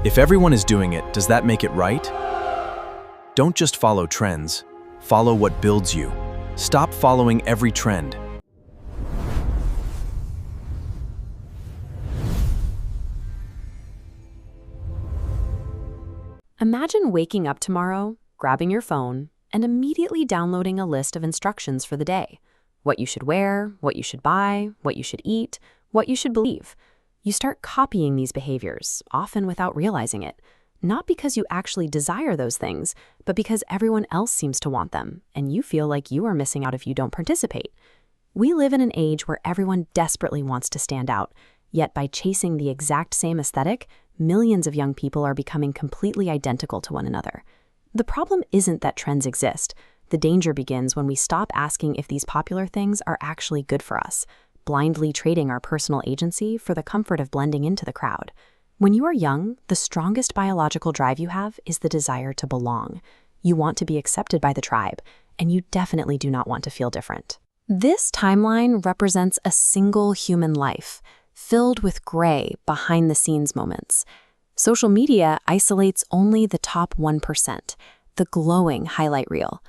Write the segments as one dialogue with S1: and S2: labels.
S1: If everyone is doing it, does that make it right? Don't just follow trends. Follow what builds you. Stop following every trend.
S2: Imagine waking up tomorrow, grabbing your phone, and immediately downloading a list of instructions for the day. What you should wear, what you should buy, what you should eat, what you should believe. You start copying these behaviors, often without realizing it. Not because you actually desire those things, but because everyone else seems to want them, and you feel like you are missing out if you don't participate. We live in an age where everyone desperately wants to stand out, yet by chasing the exact same aesthetic, millions of young people are becoming completely identical to one another. The problem isn't that trends exist. The danger begins when we stop asking if these popular things are actually good for us, blindly trading our personal agency for the comfort of blending into the crowd. When you are young, the strongest biological drive you have is the desire to belong. You want to be accepted by the tribe, and you definitely do not want to feel different. This timeline represents a single human life, filled with gray, behind-the-scenes moments. Social media isolates only the top 1%, the glowing highlight reel.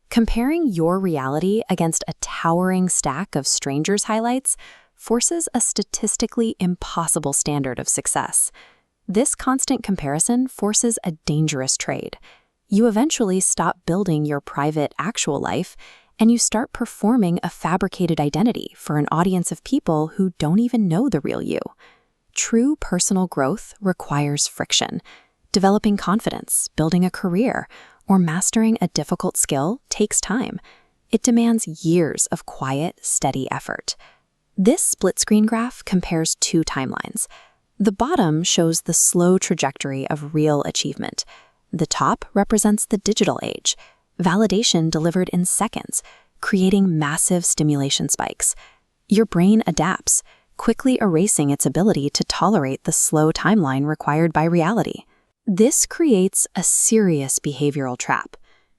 S2: Comparing your reality against a towering stack of strangers' highlights forces a statistically impossible standard of success. This constant comparison forces a dangerous trade. You eventually stop building your private, actual life, and you start performing a fabricated identity for an audience of people who don't even know the real you. True personal growth requires friction. Developing confidence, building a career, or mastering a difficult skill takes time. It demands years of quiet, steady effort. This split-screen graph compares two timelines. The bottom shows the slow trajectory of real achievement. The top represents the digital age, validation delivered in seconds, creating massive stimulation spikes. Your brain adapts, quickly erasing its ability to tolerate the slow timeline required by reality. This creates a serious behavioral trap.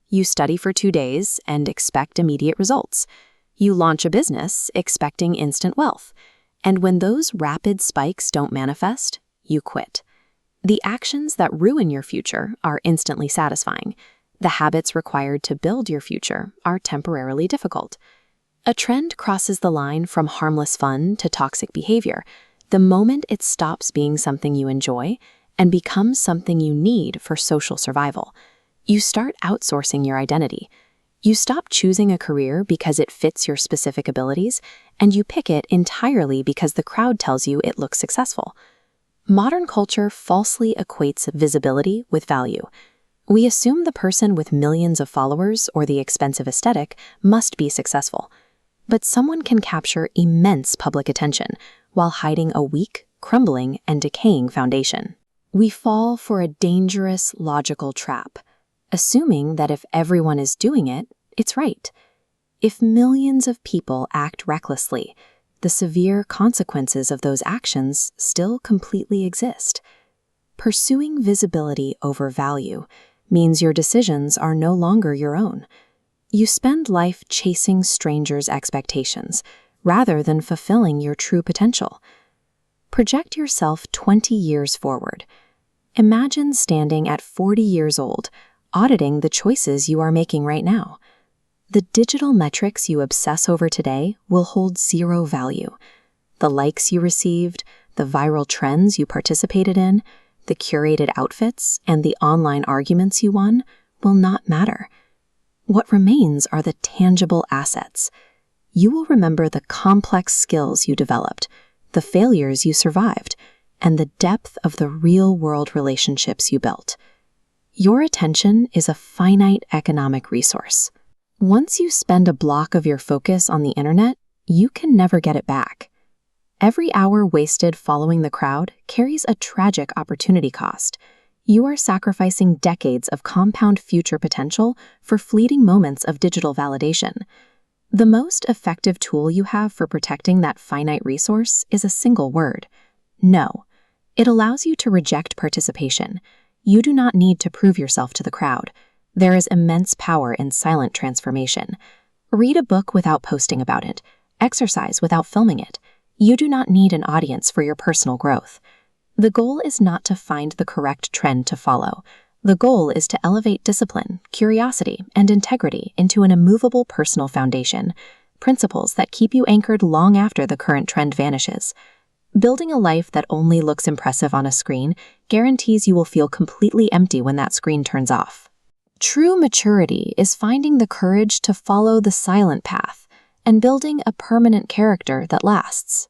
S2: You study for 2 days and expect immediate results. You launch a business expecting instant wealth. And when those rapid spikes don't manifest, you quit. The actions that ruin your future are instantly satisfying. The habits required to build your future are temporarily difficult. A trend crosses the line from harmless fun to toxic behavior the moment it stops being something you enjoy and becomes something you need for social survival. You start outsourcing your identity. You stop choosing a career because it fits your specific abilities, and you pick it entirely because the crowd tells you it looks successful. Modern culture falsely equates visibility with value. We assume the person with millions of followers or the expensive aesthetic must be successful. But someone can capture immense public attention while hiding a weak, crumbling, and decaying foundation. We fall for a dangerous logical trap, assuming that if everyone is doing it, it's right. If millions of people act recklessly, the severe consequences of those actions still completely exist. Pursuing visibility over value means your decisions are no longer your own. You spend life chasing strangers' expectations rather than fulfilling your true potential. Project yourself 20 years forward. Imagine standing at 40 years old, auditing the choices you are making right now. The digital metrics you obsess over today will hold zero value. The likes you received, the viral trends you participated in, the curated outfits, and the online arguments you won will not matter. What remains are the tangible assets. You will remember the complex skills you developed, the failures you survived, and the depth of the real-world relationships you built. Your attention is a finite economic resource. Once you spend a block of your focus on the internet, you can never get it back. Every hour wasted following the crowd carries a tragic opportunity cost. You are sacrificing decades of compound future potential for fleeting moments of digital validation. The most effective tool you have for protecting that finite resource is a single word: no. It allows you to reject participation. You do not need to prove yourself to the crowd. There is immense power in silent transformation. Read a book without posting about it. Exercise without filming it. You do not need an audience for your personal growth. The goal is not to find the correct trend to follow. The goal is to elevate discipline, curiosity, and integrity into an immovable personal foundation, principles that keep you anchored long after the current trend vanishes. Building a life that only looks impressive on a screen guarantees you will feel completely empty when that screen turns off. True maturity is finding the courage to follow the silent path and building a permanent character that lasts.